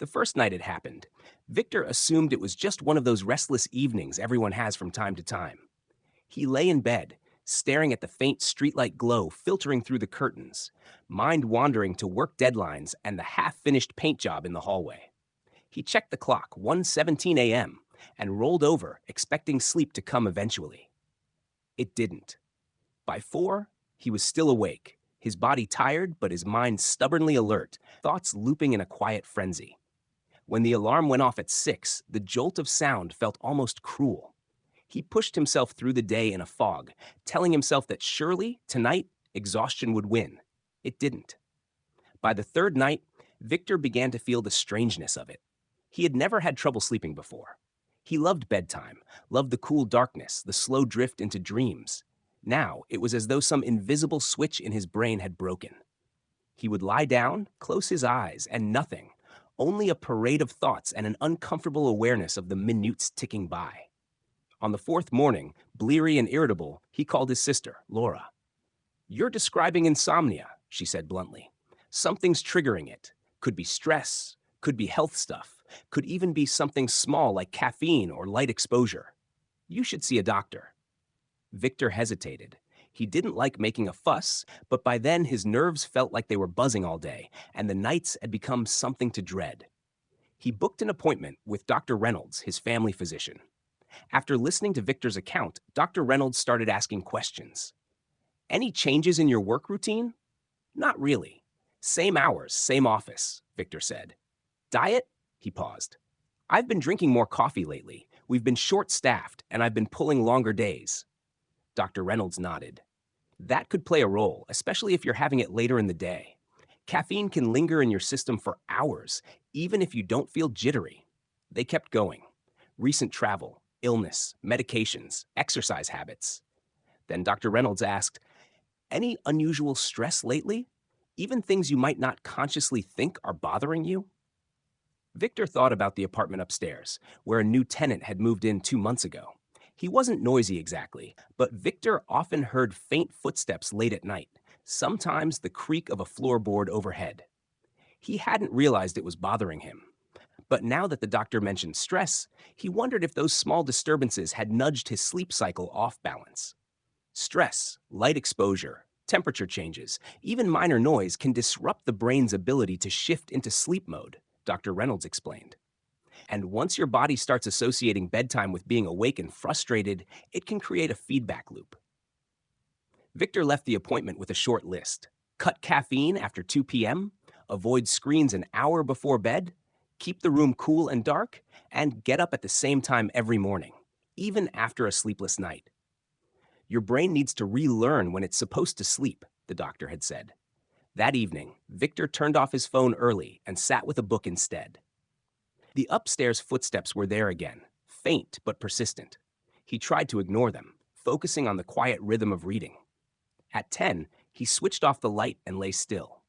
The first night it happened, Victor assumed it was just one of those restless evenings everyone has from time to time. He lay in bed, staring at the faint streetlight glow filtering through the curtains, mind wandering to work deadlines and the half-finished paint job in the hallway. He checked the clock, 1:17 a.m., and rolled over, expecting sleep to come eventually. It didn't. By 4, he was still awake, his body tired but his mind stubbornly alert, thoughts looping in a quiet frenzy. When the alarm went off at 6, the jolt of sound felt almost cruel. He pushed himself through the day in a fog, telling himself that surely, tonight, exhaustion would win. It didn't. By the third night, Victor began to feel the strangeness of it. He had never had trouble sleeping before. He loved bedtime, loved the cool darkness, the slow drift into dreams. Now, it was as though some invisible switch in his brain had broken. He would lie down, close his eyes, and nothing, only a parade of thoughts and an uncomfortable awareness of the minutes ticking by. On the fourth morning, bleary and irritable, he called his sister, Laura. "You're describing insomnia," she said bluntly. "Something's triggering it. Could be stress, could be health stuff, could even be something small like caffeine or light exposure. You should see a doctor." Victor hesitated. He didn't like making a fuss, but by then his nerves felt like they were buzzing all day, and the nights had become something to dread. He booked an appointment with Dr. Reynolds, his family physician. After listening to Victor's account, Dr. Reynolds started asking questions. "Any changes in your work routine?" "Not really. Same hours, same office," Victor said. "Diet?" He paused. "I've been drinking more coffee lately. We've been short-staffed, and I've been pulling longer days." Dr. Reynolds nodded. "That could play a role, especially if you're having it later in the day. Caffeine can linger in your system for hours, even if you don't feel jittery." They kept going. Recent travel, illness, medications, exercise habits. Then Dr. Reynolds asked, "Any unusual stress lately? Even things you might not consciously think are bothering you?" Victor thought about the apartment upstairs, where a new tenant had moved in 2 months ago. He wasn't noisy exactly, but Victor often heard faint footsteps late at night, sometimes the creak of a floorboard overhead. He hadn't realized it was bothering him. But now that the doctor mentioned stress, he wondered if those small disturbances had nudged his sleep cycle off balance. Stress, light exposure, temperature changes, even minor noise can disrupt the brain's ability to shift into sleep mode, Dr. Reynolds explained. And once your body starts associating bedtime with being awake and frustrated, it can create a feedback loop. Victor left the appointment with a short list. Cut caffeine after 2 p.m., avoid screens an hour before bed, keep the room cool and dark, and get up at the same time every morning, even after a sleepless night. Your brain needs to relearn when it's supposed to sleep, the doctor had said. That evening, Victor turned off his phone early and sat with a book instead. The upstairs footsteps were there again, faint but persistent. He tried to ignore them, focusing on the quiet rhythm of reading. At 10, he switched off the light and lay still.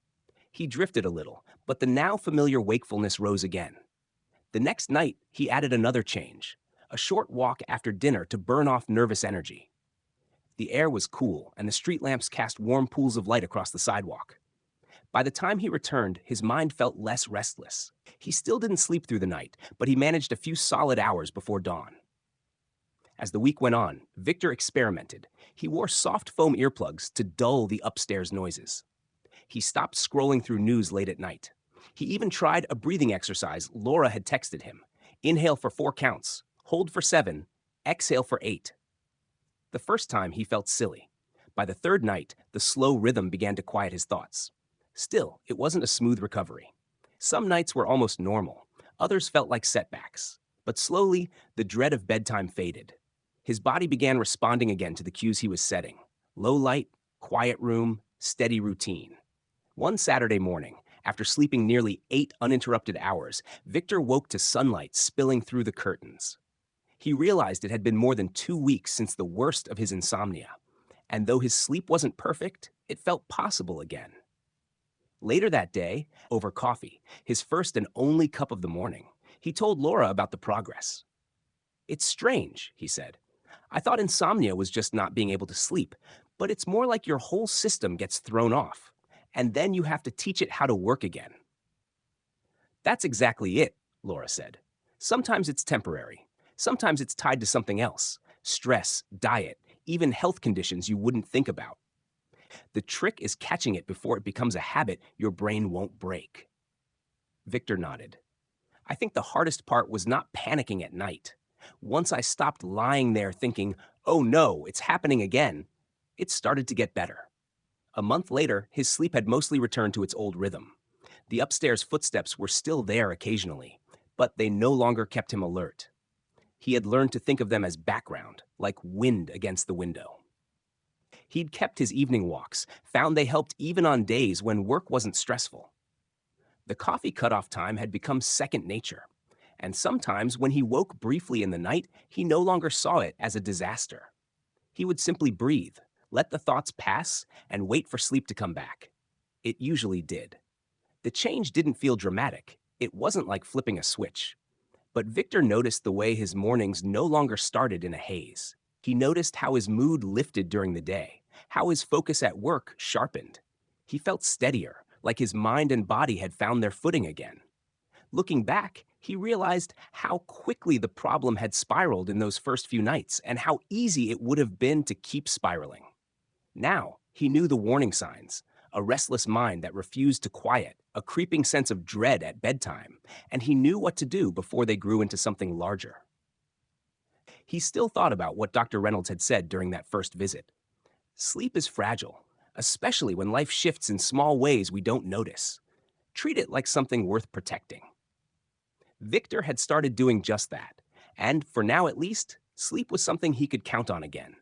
He drifted a little, but the now familiar wakefulness rose again. The next night, he added another change, a short walk after dinner to burn off nervous energy. The air was cool, and the street lamps cast warm pools of light across the sidewalk. By the time he returned, his mind felt less restless. He still didn't sleep through the night, but he managed a few solid hours before dawn. As the week went on, Victor experimented. He wore soft foam earplugs to dull the upstairs noises. He stopped scrolling through news late at night. He even tried a breathing exercise Laura had texted him. Inhale for 4 counts, hold for 7, exhale for 8. The first time he felt silly. By the third night, the slow rhythm began to quiet his thoughts. Still, it wasn't a smooth recovery. Some nights were almost normal. Others felt like setbacks. But slowly, the dread of bedtime faded. His body began responding again to the cues he was setting. Low light, quiet room, steady routine. One Saturday morning, after sleeping nearly 8 uninterrupted hours, Victor woke to sunlight spilling through the curtains. He realized it had been more than 2 weeks since the worst of his insomnia. And though his sleep wasn't perfect, it felt possible again. Later that day, over coffee, his first and only cup of the morning, he told Laura about the progress. "It's strange," he said. "I thought insomnia was just not being able to sleep, but it's more like your whole system gets thrown off, and then you have to teach it how to work again." That's exactly it, Laura said. Sometimes it's temporary. Sometimes it's tied to something else stress, diet, even health conditions you wouldn't think about. The trick is catching it before it becomes a habit your brain won't break. Victor nodded. I think the hardest part was not panicking at night. Once I stopped lying there thinking, oh no, it's happening again, it started to get better. A month later, his sleep had mostly returned to its old rhythm. The upstairs footsteps were still there occasionally, but they no longer kept him alert. He had learned to think of them as background, like wind against the window. He'd kept his evening walks, found they helped even on days when work wasn't stressful. The coffee cutoff time had become second nature, and sometimes when he woke briefly in the night, he no longer saw it as a disaster. He would simply breathe, let the thoughts pass, and wait for sleep to come back. It usually did. The change didn't feel dramatic. It wasn't like flipping a switch. But Victor noticed the way his mornings no longer started in a haze. He noticed how his mood lifted during the day, how his focus at work sharpened. He felt steadier, like his mind and body had found their footing again. Looking back, he realized how quickly the problem had spiraled in those first few nights and how easy it would have been to keep spiraling. Now, he knew the warning signs: a restless mind that refused to quiet, a creeping sense of dread at bedtime, and he knew what to do before they grew into something larger. He still thought about what Dr. Reynolds had said during that first visit. Sleep is fragile, especially when life shifts in small ways we don't notice. Treat it like something worth protecting. Victor had started doing just that, and for now at least, sleep was something he could count on again.